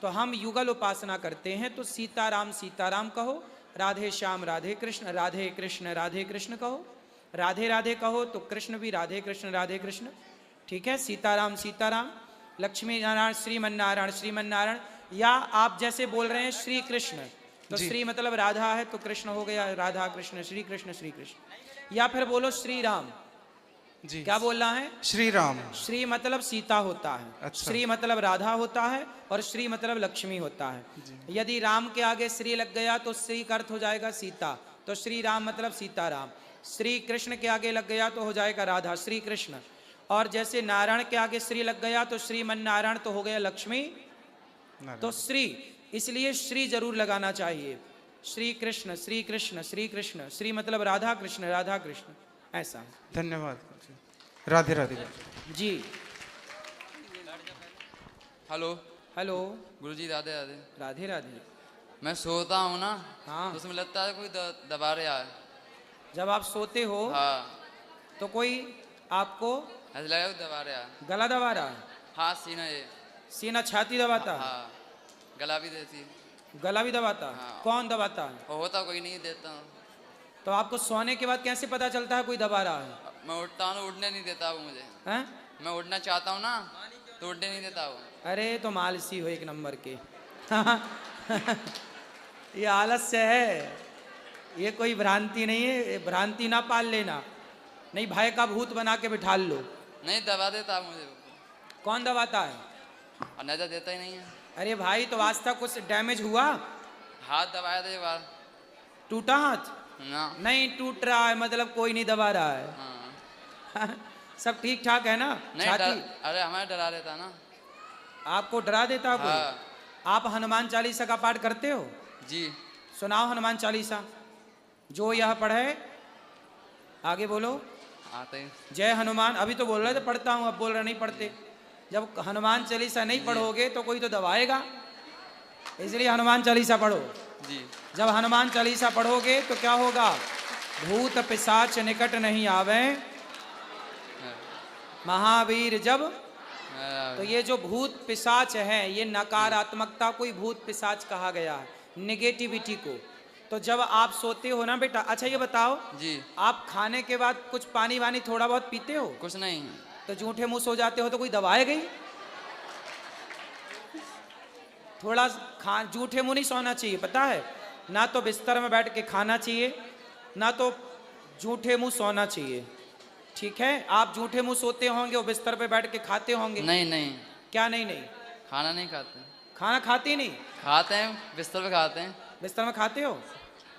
तो हम युगल उपासना करते हैं, तो सीताराम सीताराम कहो, राधे श्याम राधे कृष्ण राधे कृष्ण कहो, राधे राधे कहो तो कृष्ण भी राधे कृष्ण। ठीक है, सीताराम सीताराम, लक्ष्मी नारायण श्रीमन्नारायण, या आप जैसे बोल रहे हैं श्री कृष्ण, तो श्री मतलब राधा है तो कृष्ण हो गया राधा कृष्ण श्री कृष्ण। या फिर बोलो श्री राम जी। क्या बोलना है? श्री राम। श्री मतलब सीता होता है, अच्छा। श्री मतलब राधा होता है और श्री मतलब लक्ष्मी होता है। यदि राम के आगे श्री लग गया तो श्री का अर्थ हो जाएगा सीता, तो श्री राम मतलब सीताराम। श्री कृष्ण के आगे लग गया तो हो जाएगा राधा श्री कृष्ण। और जैसे नारायण के आगे श्री लग गया तो श्रीमन्नारायण तो हो गया लक्ष्मी, तो श्री, इसलिए श्री जरूर लगाना चाहिए। श्री कृष्ण श्री कृष्ण श्री कृष्ण, श्री मतलब राधा कृष्ण ऐसा। धन्यवाद, राधे राधे जी। हेलो हेलो गुरुजी, राधे राधे। राधे राधे। मैं सोता हूँ ना, हाँ, तो उसमें लगता है कोई दबा रहा है। जब आप सोते हो हाँ, तो कोई आपको ऐसा लगा कोई दबा रहा है। गला दबा रहा है? हाँ, सीना ये। सीना छाती दबाता है? हाँ, गला भी देती। गला भी दबाता है? हाँ। कौन दबाता है? और होता कोई नहीं देता। तो आपको सोने के बाद कैसे पता चलता है कोई दबा रहा है? मैं उठता हूँ, उठने नहीं देता वो मुझे। हैं? मैं उठना चाहता हूँ ना, तो उठने नहीं देता वो। अरे तो आलसी हो एक नंबर के। ये आलस्य है, ये कोई भ्रांति नहीं है, भ्रांति ना पाल लेना, नहीं भय का भूत बना के बिठा लो। नहीं दबा देता मुझे। कौन दबाता है? और नजर देता ही नहीं है। अरे भाई, तो आज तक कुछ डैमेज हुआ? हाथ दबाया था एक बार। टूटा हाथ? ना। नहीं टूट रहा है मतलब कोई नहीं दबा रहा है। हाँ। सब ठीक ठाक है ना? नहीं अरे हमें डरा देता ना। आपको डरा देता कोई? हाँ। आप हनुमान चालीसा का पाठ करते हो? जी। सुनाओ हनुमान चालीसा, जो यह पढ़े। आगे बोलो। आते ही। जय हनुमान, अभी तो बोल रहे थे पढ़ता हूँ, अब बोल रहे नहीं पढ़ते। जब हनुमान चालीसा नहीं पढ़ोगे तो कोई तो दबाएगा, इसलिए हनुमान चालीसा पढ़ो जी। जब हनुमान चालीसा पढ़ोगे तो क्या होगा? भूत पिशाच निकट नहीं आवे, महावीर जब। तो ये जो भूत पिशाच है, ये नकारात्मकता को ही भूत पिशाच कहा गया है, निगेटिविटी को। तो जब आप सोते हो ना बेटा, अच्छा ये बताओ जी, आप खाने के बाद कुछ पानी वानी थोड़ा बहुत पीते हो? कुछ नहीं। तो झूठे मुंह सो जाते हो तो कोई दबाएगा ही? थोड़ा झूठे मुंह नहीं सोना चाहिए, पता है ना? तो बिस्तर में बैठ के खाना चाहिए, ना तो झूठे मुंह सोना चाहिए। ठीक है, आप झूठे मुंह सोते होंगे और बिस्तर पे बैठ के खाते होंगे। नहीं नहीं। क्या नहीं नहीं? खाना नहीं खाते। खाना खाते नहीं? खाते हैं, बिस्तर पे खाते हैं। बिस्तर में खाते हो?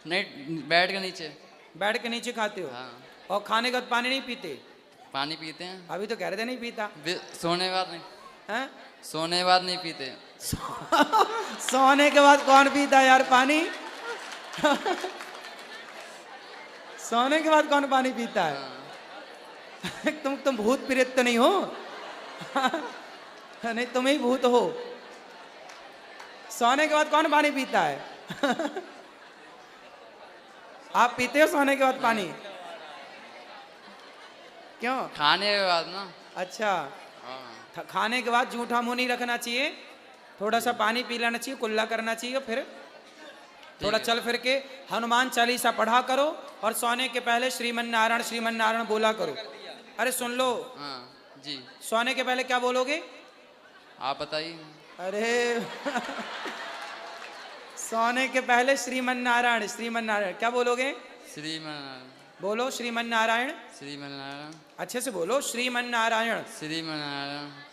नहीं, बेड के नीचे। बेड के नीचे खाते हो? हाँ। और खाने के बाद पानी नहीं पीते? पानी पीते हैं। अभी तो कह रहे थे नहीं पीता। सोने के बाद नहीं। हैं? सोने के बाद नहीं पीते। सोने के बाद कौन पीता यार पानी? सोने के बाद कौन पानी पीता है? हाँ। तुम भूत प्रेत तो नहीं हो? नहीं, तुम ही भूत हो। सोने के बाद कौन पानी पीता है? आप पीते हो सोने के बाद पानी? क्यों? खाने के बाद ना। अच्छा, खाने के बाद झूठा मुंह नहीं रखना चाहिए, थोड़ा सा पानी पी लेना चाहिए, कुल्ला करना चाहिए, फिर थोड़ा चल फिर के हनुमान चालीसा पढ़ा करो और सोने के पहले श्रीमन्नारायण बोला करो। अरे सुन लो। हाँ जी। सोने के पहले क्या बोलोगे? आप बताइए। अरे सोने के पहले श्रीमन्नारायण क्या बोलोगे? श्रीमन्नारायण बोलो। श्रीमन्नारायण। अच्छे से बोलो। श्रीमन्नारायण।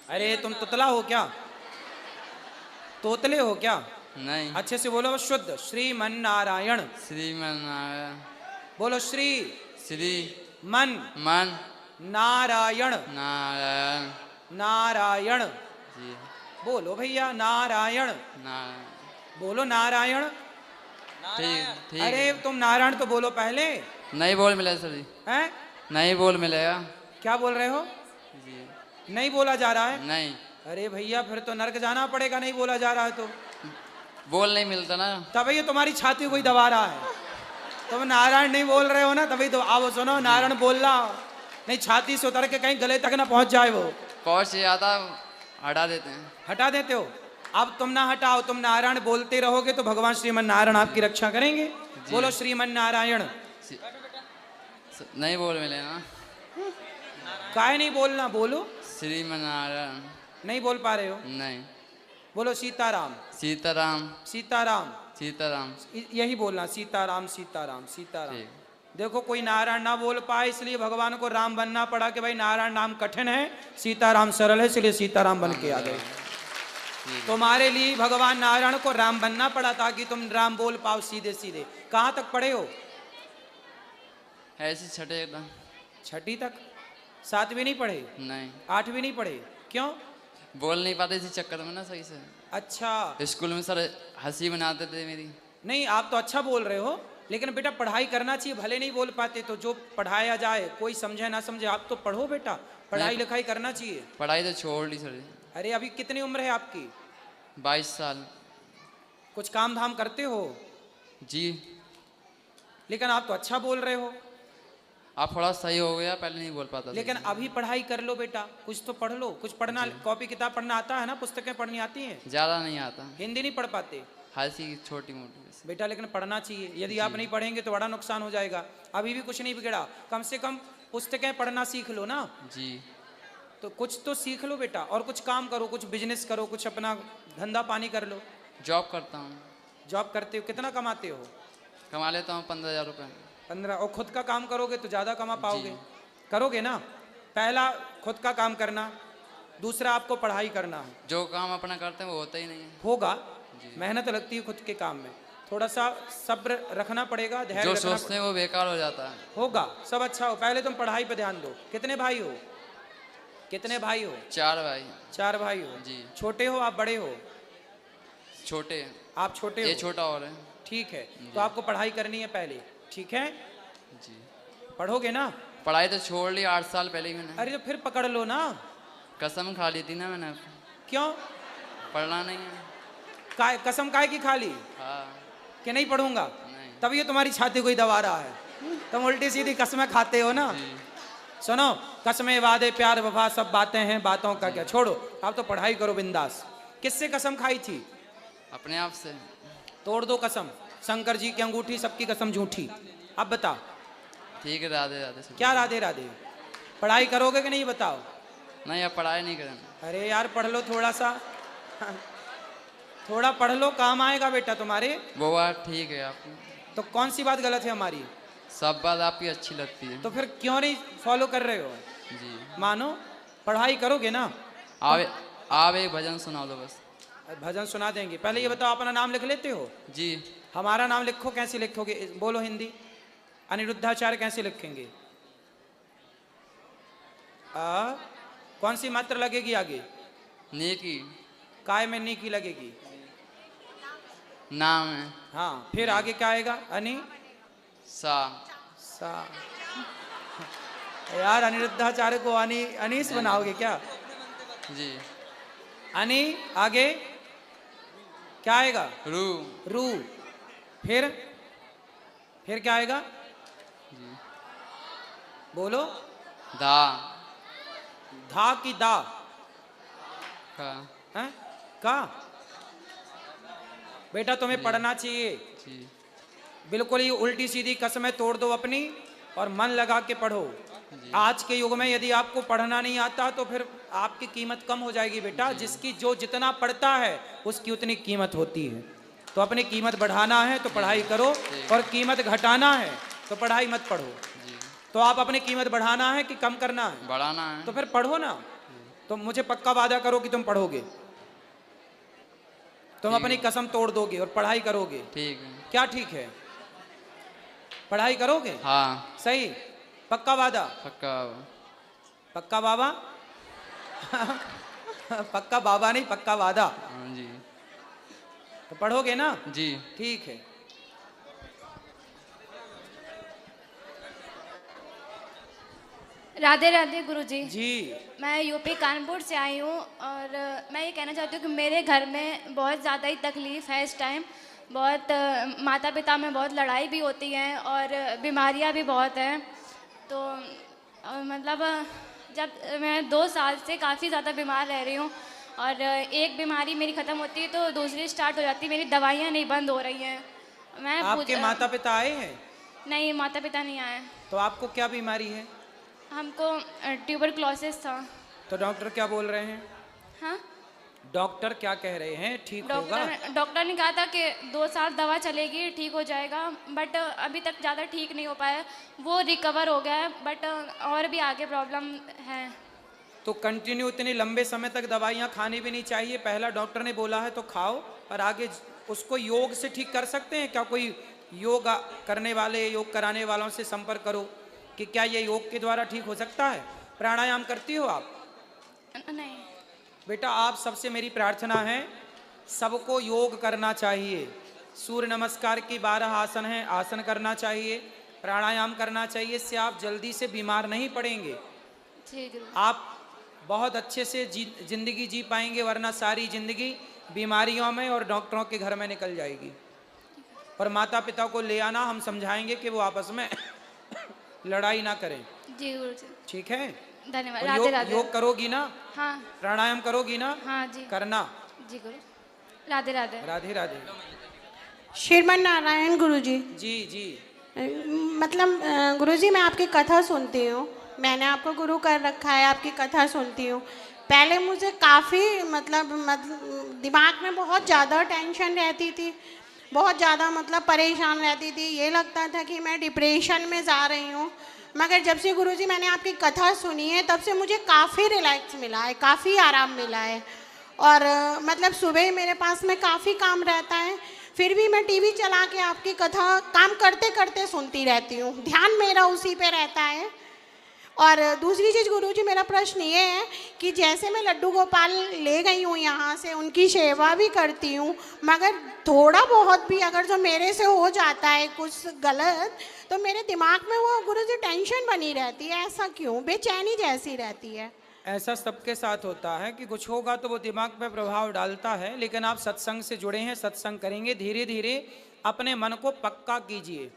अरे तुम तुतला हो क्या? तोतले हो क्या? नहीं। अच्छे से बोलो शुद्ध। श्रीमन्नारायण। बोलो। श्री मन नारायण। नारायण जी। बोलो भैया नारायण। बोलो नारायण। ठीक। अरे तुम नारायण तो बोलो पहले। नहीं बोल मिलेगा सर जी। हैं? नहीं बोल मिलेगा। क्या बोल रहे हो जी? नहीं बोला जा रहा है? नहीं। अरे भैया फिर तो नरक जाना पड़ेगा, नहीं बोला जा रहा है तो। बोल नहीं मिलता ना, तभी ये तुम्हारी छाती कोई दबा रहा है। तुम नारायण नहीं बोल रहे हो ना, तभी तो। आओ सुनो, नारायण बोलना नहीं, छाती से उतर के कहीं गले तक ना पहुंच जाए। वो पहुंच जाता, हटा देते हैं। हटा देते हो? अब तुम ना हटाओ, तुम नारायण बोलते रहोगे तो भगवान श्रीमन नारायण आपकी रक्षा करेंगे। बोलो श्रीमन नारायण। नहीं बोल मिले ना। काहे नहीं बोलना, बोलो। श्रीमन नारायण। नहीं बोल पा रहे हो? नहीं। बोलो सीताराम। सीताराम। सीताराम। सीताराम। यही बोलना, सीताराम सीताराम सीताराम। ठीक। देखो कोई नारायण ना बोल पाए इसलिए भगवान को राम बनना पड़ा कि भाई नारायण नाम कठिन है, सीताराम सरल है, इसलिए सीताराम बन के आ गए। तुम्हारे लिए भगवान नारायण को राम बनना पड़ा ताकि तुम राम बोल पाओ सीधे सीधे। कहाँ तक पढ़े हो? ऐसे छठे एकदम। छठी तक? 7वीं नहीं पढ़े? नहीं। 8वीं नहीं पढ़े? क्यों? बोल नहीं पाते इसी चक्कर में ना सही से। अच्छा। स्कूल में सर हंसी बनाते थे मेरी। नहीं आप तो अच्छा बोल रहे हो, लेकिन बेटा पढ़ाई करना चाहिए, भले नहीं बोल पाते तो जो पढ़ाया जाए, कोई समझे ना समझे, आप तो पढ़ो बेटा, पढ़ाई लिखाई करना चाहिए। पढ़ाई तो छोड़ दी सर। अरे अभी कितनी उम्र है आपकी? 22 साल। कुछ काम धाम करते हो? जी। लेकिन आप तो अच्छा बोल रहे हो। आप थोड़ा सही हो गया, पहले नहीं बोल पाता। लेकिन अभी पढ़ाई कर लो बेटा, कुछ तो पढ़ लो, कुछ पढ़ना, कॉपी किताब पढ़ना आता है ना, पुस्तकें पढ़नी आती हैं? ज्यादा नहीं आता। हिंदी नहीं पढ़ पाते? हंसी छोटी मोटी बेटा, लेकिन पढ़ना चाहिए। यदि आप नहीं पढ़ेंगे तो बड़ा नुकसान हो जाएगा। अभी भी कुछ नहीं बिगड़ा, कम से कम पुस्तकें पढ़ना सीख लो ना। जी। तो कुछ तो सीख लो बेटा, और कुछ काम करो, कुछ बिजनेस करो, कुछ अपना धंधा पानी कर लो। जॉब करता हूँ। जॉब करते हो? कितना कमाते हो? कमा लेता हूँ 15,000 रुपये। 15? और खुद का काम करोगे तो ज़्यादा कमा पाओगे। करोगे ना? पहला खुद का काम करना, दूसरा आपको पढ़ाई करना है। जो काम अपना करते हैं वो होता ही नहीं है। होगा, मेहनत लगती है खुद के काम में, थोड़ा सा सब्र रखना पड़ेगा, धैर्य जो रखना सोचते हैं वो बेकार हो जाता है। होगा, सब अच्छा हो। पहले तुम पढ़ाई पे ध्यान दो। कितने भाई हो? कितने भाई हो? 4 भाई। 4 भाई हो? जी। छोटे हो आप बड़े हो? छोटे। आप छोटे हो? ये छोटा और है। ठीक है, तो आपको पढ़ाई करनी है पहले, ठीक है? जी। पढ़ोगे ना? पढ़ाई तो छोड़ ली 8 साल पहले ही मैंने। अरे तो फिर पकड़ लो ना। कसम खा ली थी ना मैंने। क्यों? पढ़ना नहीं है। कसम काय की खा ली? हाँ। कि नहीं पढ़ूंगा? नहीं। तब ये तुम्हारी छाती कोई दबा रहा है, तुम उल्टी सीधी कसमें खाते हो ना। सुनो, कसमें वादे प्यार वफा सब बातें हैं, बातों का क्या, छोड़ो। आप तो पढ़ाई करो बिंदास। किससे कसम खाई थी? अपने आप से। तोड़ दो कसम। शंकर जी की अंगूठी, सबकी कसम झूठी। अब बता। ठीक है, राधे राधे। क्या राधे राधे? पढ़ाई करोगे कि नहीं बताओ? नहीं, अब पढ़ाई नहीं करेंगे। अरे यार पढ़ लो थोड़ा सा, थोड़ा पढ़ लो, काम आएगा बेटा तुम्हारे। वो बात ठीक है आपकी। तो कौन सी बात गलत है हमारी? सब बात आपकी अच्छी लगती है। तो फिर क्यों नहीं फॉलो कर रहे हो? जी। मानो पढ़ाई करोगे ना। आप एक भजन सुना दो बस। भजन सुना देंगे। पहले ये बताओ, अपना नाम लिख लेते हो? जी। हमारा नाम लिखो। कैसे लिखोगे? बोलो हिंदी। अनिरुद्धाचार्य कैसे लिखेंगे? कौन सी मात्रा लगेगी आगे? नी की। काय में नी की लगेगी? नाम है। हाँ, फिर आगे क्या आएगा? अनि सा। सा। यार अनिरुद्धाचार्य को अनीस बनाओगे क्या? जी। अनि आगे क्या आएगा? रू। रू। फिर क्या आएगा? जी। बोलो। धा। धा की दा? का। हैं? का? बेटा तुम्हें पढ़ना चाहिए। जी। बिल्कुल ही उल्टी सीधी कसमें तोड़ दो अपनी और मन लगा के पढ़ो। आज के युग में यदि आपको पढ़ना नहीं आता तो फिर आपकी कीमत कम हो जाएगी बेटा। जिसकी जो जितना पढ़ता है उसकी उतनी कीमत होती है। तो अपनी कीमत बढ़ाना है तो पढ़ाई करो, और कीमत घटाना है तो पढ़ाई मत पढ़ो। तो आप अपनी कीमत बढ़ाना है कि कम करना है? बढ़ाना है। तो फिर पढ़ो ना। तो मुझे पक्का वादा करो कि तुम पढ़ोगे, तुम अपनी कसम तोड़ दोगे और पढ़ाई करोगे। ठीक है। क्या ठीक है? पढ़ाई करोगे? हाँ। सही? पक्का वादा? पक्का। पक्का बाबा? पक्का बाबा नहीं, पक्का वादा। हाँ जी। तो पढ़ोगे ना? जी। ठीक है। राधे राधे गुरुजी। जी। मैं यूपी कानपुर से आई हूँ, और मैं ये कहना चाहती हूँ कि मेरे घर में बहुत ज़्यादा ही तकलीफ़ है इस टाइम। बहुत माता पिता में बहुत लड़ाई भी होती है और बीमारियाँ भी बहुत हैं। तो मतलब जब मैं 2 साल से काफ़ी ज़्यादा बीमार रह रही हूँ, और एक बीमारी मेरी ख़त्म होती है तो दूसरी स्टार्ट हो जाती है, मेरी दवाइयाँ नहीं बंद हो रही हैं। मैं आपके माता पिता आए हैं? नहीं, माता पिता नहीं आए। तो आपको क्या बीमारी है? हमको ट्यूबरक्लोसिस था। तो डॉक्टर क्या बोल रहे हैं? हाँ, डॉक्टर क्या कह रहे हैं? ठीक होगा? डॉक्टर ने कहा था कि 2 साल दवा चलेगी, ठीक हो जाएगा, बट अभी तक ज़्यादा ठीक नहीं हो पाया। वो रिकवर हो गया है, बट और भी आगे प्रॉब्लम है। तो कंटिन्यू इतने लंबे समय तक दवाइयाँ खानी भी नहीं चाहिए। पहला डॉक्टर ने बोला है तो खाओ, और आगे उसको योग से ठीक कर सकते हैं क्या? कोई योग करने वाले, योग कराने वालों से संपर्क करो कि क्या ये योग के द्वारा ठीक हो सकता है। प्राणायाम करती हो आप? नहीं। बेटा, आप सबसे मेरी प्रार्थना है, सबको योग करना चाहिए। सूर्य नमस्कार की 12 आसन हैं, आसन करना चाहिए, प्राणायाम करना चाहिए। इससे आप जल्दी से बीमार नहीं पड़ेंगे, जी गुरु। आप बहुत अच्छे से जिंदगी जी पाएंगे, वरना सारी जिंदगी बीमारियों में और डॉक्टरों के घर में निकल जाएगी। और माता पिता को ले आना, हम समझाएंगे कि वो आपस में लड़ाई ना करें। जी गुरु जी। ठीक है? धन्यवाद। और राधे राधे। योग करोगी ना? हाँ प्राणायाम करोगी ना? हाँ जी करना। जी गुरु। राधे राधे। राधे राधे। श्रीमन नारायण गुरुजी। जी जी। मतलब गुरुजी, मैं आपकी कथा सुनती हूँ, मैंने आपको गुरु कर रखा है, आपकी कथा सुनती हूँ। पहले मुझे काफ़ी मतलब दिमाग में बहुत ज़्यादा टेंशन रहती थी, बहुत ज़्यादा मतलब परेशान रहती थी, ये लगता था कि मैं डिप्रेशन में जा रही हूँ। मगर जब से गुरुजी मैंने आपकी कथा सुनी है, तब से मुझे काफ़ी रिलैक्स मिला है, काफ़ी आराम मिला है। और मतलब सुबह मेरे पास में काफ़ी काम रहता है, फिर भी मैं टीवी चला के आपकी कथा काम करते करते सुनती रहती हूँ, ध्यान मेरा उसी पे रहता है। और दूसरी चीज़ गुरुजी, मेरा प्रश्न ये है कि जैसे मैं लड्डू गोपाल ले गई हूँ यहाँ से, उनकी सेवा भी करती हूँ, मगर थोड़ा बहुत भी अगर जो मेरे से हो जाता है कुछ गलत, तो मेरे दिमाग में वो गुरुजी टेंशन बनी रहती है। ऐसा क्यों? बेचैनी जैसी रहती है। ऐसा सबके साथ होता है कि कुछ होगा तो वो दिमाग पे प्रभाव डालता है। लेकिन आप सत्संग से जुड़े हैं, सत्संग करेंगे, धीरे धीरे अपने मन को पक्का कीजिए,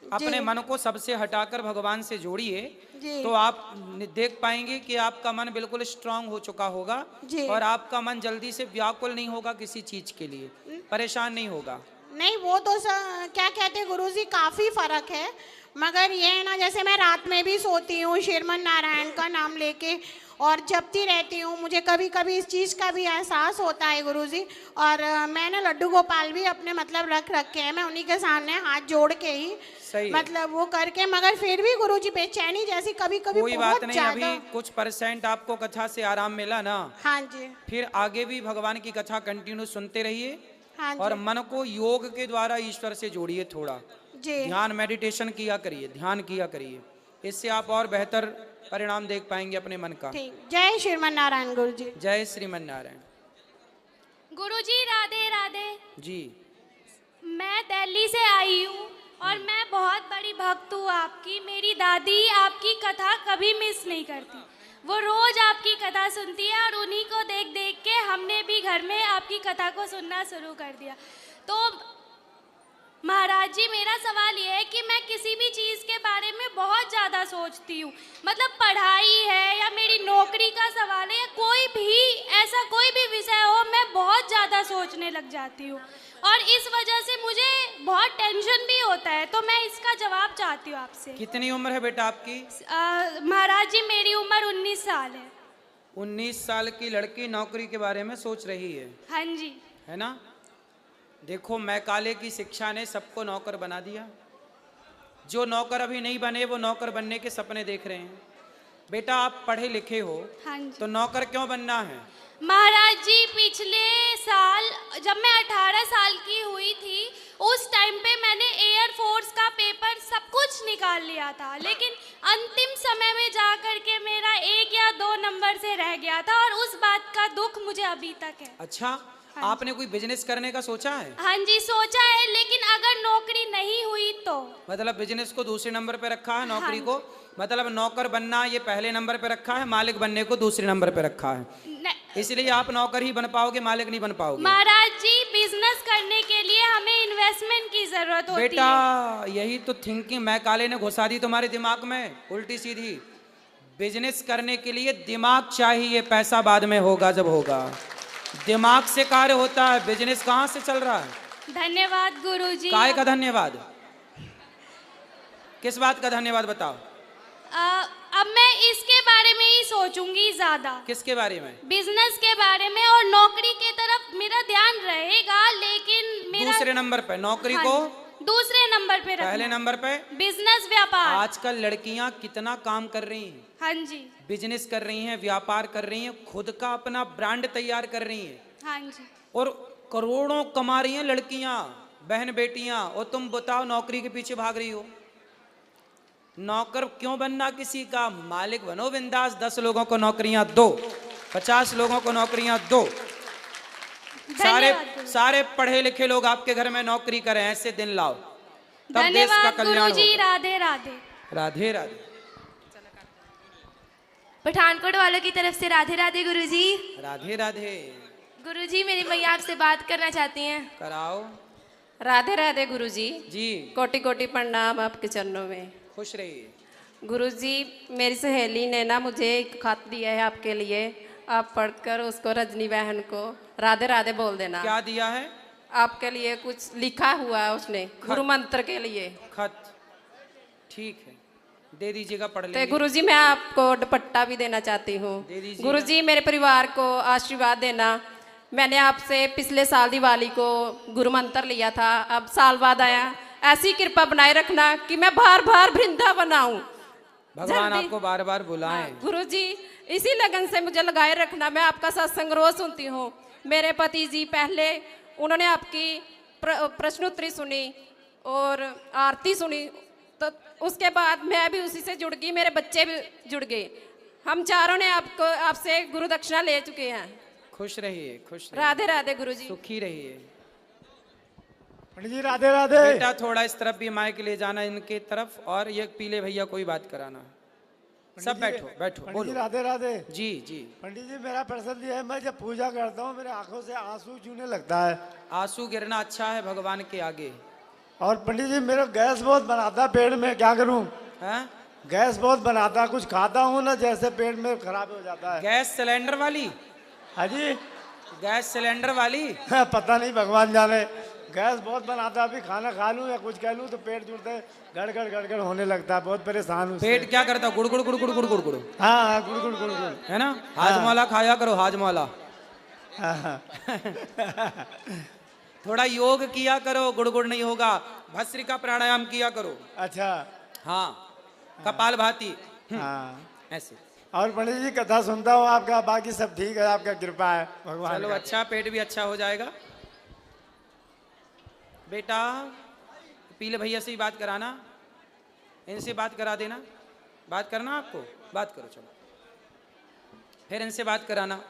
अपने मन को सबसे हटाकर भगवान से जोड़िए, तो आप देख पाएंगे कि आपका मन बिल्कुल स्ट्रांग हो चुका होगा और आपका मन जल्दी से व्याकुल नहीं होगा, किसी चीज के लिए परेशान नहीं होगा। नहीं, वो तो क्या कहते हैं गुरुजी, काफ़ी फ़र्क है। मगर ये है ना, जैसे मैं रात में भी सोती हूँ श्रीमन नारायण का नाम लेके और जपती रहती हूँ, मुझे कभी कभी इस चीज़ का भी एहसास होता है गुरुजी। और मैंने लड्डू गोपाल भी अपने मतलब रख रखे हैं, मैं उन्हीं के सामने हाथ जोड़ के ही मतलब वो करके, मगर फिर भी गुरुजी बेचैनी जैसी कभी कभी कोई बात नहीं, अभी कुछ परसेंट आपको कथा से आराम मिला ना। हाँ जी। फिर आगे भी भगवान की कथा कंटिन्यू सुनते रहिए। हाँ और मन को योग के द्वारा ईश्वर से जोड़िए, थोड़ा जी, ध्यान मेडिटेशन किया करिए, ध्यान किया करिए, इससे आप और बेहतर परिणाम देख पाएंगे अपने मन का। ठीक। जय श्रीमन नारायण गुरुजी। जय श्रीमन नारायण। गुरुजी राधे राधे जी। मैं दिल्ली से आई हूँ और मैं बहुत बड़ी भक्त हूँ आपकी। मेरी दादी आपकी कथा कभी मिस नहीं करती, वो रोज आपकी कथा सुनती है और उन्हीं को देख देख के हमने भी घर में आपकी कथा को सुनना शुरू कर दिया। तो महाराज जी, मेरा सवाल ये है कि मैं किसी भी चीज़ के बारे में बहुत ज़्यादा सोचती हूँ, मतलब पढ़ाई है या मेरी नौकरी का सवाल है या कोई भी ऐसा कोई भी विषय हो, मैं बहुत ज़्यादा सोचने लग जाती हूँ और इस वजह से मुझे बहुत टेंशन भी होता है। तो मैं इसका जवाब चाहती हूँ आपसे। कितनी उम्र है बेटा आपकी? महाराज जी, मेरी उम्र 19 साल है। 19 साल की लड़की नौकरी के बारे में सोच रही है? हाँ जी। है ना? देखो, मैकाले की शिक्षा ने सबको नौकर बना दिया। जो नौकर अभी नहीं बने वो नौकर बनने के सपने देख रहे हैं। बेटा, आप पढ़े लिखे हो, हाँ जी। तो नौकर क्यों बनना है? महाराज जी, पिछले साल जब मैं 18 साल की हुई थी, उस टाइम पे मैंने एयर फोर्स का पेपर सब कुछ निकाल लिया था, लेकिन अंतिम समय में जा कर के मेरा 1 या 2 नंबर से रह गया था और उस बात का दुख मुझे अभी तक है। अच्छा, आपने कोई बिजनेस करने का सोचा है? हाँ जी, सोचा है, लेकिन अगर नौकरी नहीं हुई तो? मतलब बिजनेस को दूसरे नंबर पे रखा है, नौकरी को मतलब नौकर बनना ये पहले नंबर पे रखा है, मालिक बनने को दूसरे नंबर पे रखा है। इसलिए आप नौकर ही बन पाओगे, मालिक नहीं बन पाओगे। महाराज जी, बिजनेस करने के लिए हमें इन्वेस्टमेंट की जरूरत होती है। बेटा, यही तो थिंकिंग मैकाले ने घुसा दी तुम्हारे दिमाग में, उल्टी सीधी। बिजनेस करने के लिए दिमाग चाहिए, पैसा बाद में होगा जब होगा। दिमाग से कार्य होता है, बिजनेस कहाँ से चल रहा है? धन्यवाद गुरुजी। काय का धन्यवाद? किस बात का धन्यवाद बताओ? अब मैं इसके बारे में ही सोचूंगी ज्यादा, किसके बारे में? बिजनेस के बारे में, और नौकरी की तरफ मेरा ध्यान रहेगा, लेकिन मेरा दूसरे नंबर पे नौकरी हाँ को, दूसरे नंबर पे पहले रखना। नंबर पे बिजनेस व्यापार। आजकल लड़कियां कितना काम कर रही हैं, हाँ जी, बिजनेस कर रही हैं, व्यापार कर रही हैं, खुद का अपना ब्रांड तैयार कर रही हैं हाँ जी। और करोड़ों कमा रही हैं लड़कियां, बहन बेटियां। और तुम बताओ नौकरी के पीछे भाग रही हो। नौकर क्यों बनना किसी का? मालिक बनो बिंदास। 10 लोगों को नौकरियां दो, 50 लोगों को नौकरियां दो। सारे पढ़े लिखे लोग आपके घर में नौकरी करें, ऐसे दिन लाओ, तब देश का धन्यवाद कल्याण गुरुजी। होगा। राधे राधे। राधे राधे। पठानकोट वालों की तरफ से राधे राधे गुरुजी। राधे राधे। गुरुजी मेरी मैया आपसे बात करना चाहती हैं। कराओ। राधे राधे गुरुजी। जी, कोटि कोटि प्रणाम आपके चरणों में। खुश रहिए। गुरुजी, मेरी सहेली ने ना मुझे एक खत दिया है आपके लिए, आप पढ़कर उसको रजनी बहन को राधे राधे बोल देना। क्या दिया है? आपके लिए कुछ लिखा हुआ है उसने, गुरु मंत्र के लिए। खत? ठीक है, दे दीजिएगा, पढ़ तो लेंगे। गुरुजी मैं आपको दुपट्टा भी देना चाहती हूँ। दे दीजिएगा। गुरुजी मेरे परिवार को आशीर्वाद देना। मैंने आपसे पिछले साल दिवाली को गुरु मंत्र लिया था, अब साल बाद आया। ऐसी कृपा बनाए रखना कि मैं बार बार वृंदावन आऊं। भगवान जल्दी। आपको बार बार बुलाएं। गुरुजी इसी लगन से मुझे लगाए रखना। मैं आपका सत्संग रोज सुनती हूँ। मेरे पति जी पहले उन्होंने आपकी प्रश्नोत्तरी सुनी और आरती सुनी, तो उसके बाद मैं भी उसी से जुड़ गई, मेरे बच्चे भी जुड़ गए। हम चारों ने आपसे गुरु दक्षिणा ले चुके हैं। खुश रहिए, खुश रहिए। राधे राधे गुरुजी। सुखी रहिए। पंडित जी राधे राधे। बेटा थोड़ा इस तरफ भी माइक ले जाना इनके तरफ, और ये पीले भैया कोई बात कराना। सब बैठो बैठो, पंडित जी बोलो। राधे राधे। जी जी। पंडित जी मेरा प्रश्न ये है, मैं जब पूजा करता हूँ मेरे आंखों से आंसू चूने लगता है। आंसू गिरना अच्छा है भगवान के आगे। और पंडित जी मेरा गैस बहुत बनाता है पेट में, क्या करूँ? हैं? गैस बहुत बनाता है, कुछ खाता हूँ ना जैसे पेट में खराब हो जाता है। गैस सिलेंडर वाली? हाँ जी। गैस सिलेंडर वाली? पता नहीं, भगवान जाने। गैस बहुत बनाता है, अभी खाना खा लूँ या कुछ कह लूँ तो पेट जुड़ते गड़गड़ होने लगता है, बहुत परेशान हूँ उससे। पेट क्या करता? गुड़ गुड़ गुड़ गुड़ गुड़ गुड़ गुड़, हाँ हाँ, गुड़ गुड़ गुड़ गुड़, है ना? हाजमोला खाया करो, हाजमोला। हाँ हाँ। थोड़ा योग किया करो, गुड़ गुड़ नहीं होगा। भस्त्रिका प्राणायाम किया करो। अच्छा। हाँ, कपाल भाती। हाँ। ऐसे। और पंडित जी कथा सुनता हूँ आपका, बाकी सब ठीक है, आपका कृपा है भगवान चलो का। अच्छा, पेट भी अच्छा हो जाएगा। बेटा पीले भैया से ही बात कराना, इनसे बात करा देना। बात करना आपको, बात करो, चलो फिर इनसे बात कराना।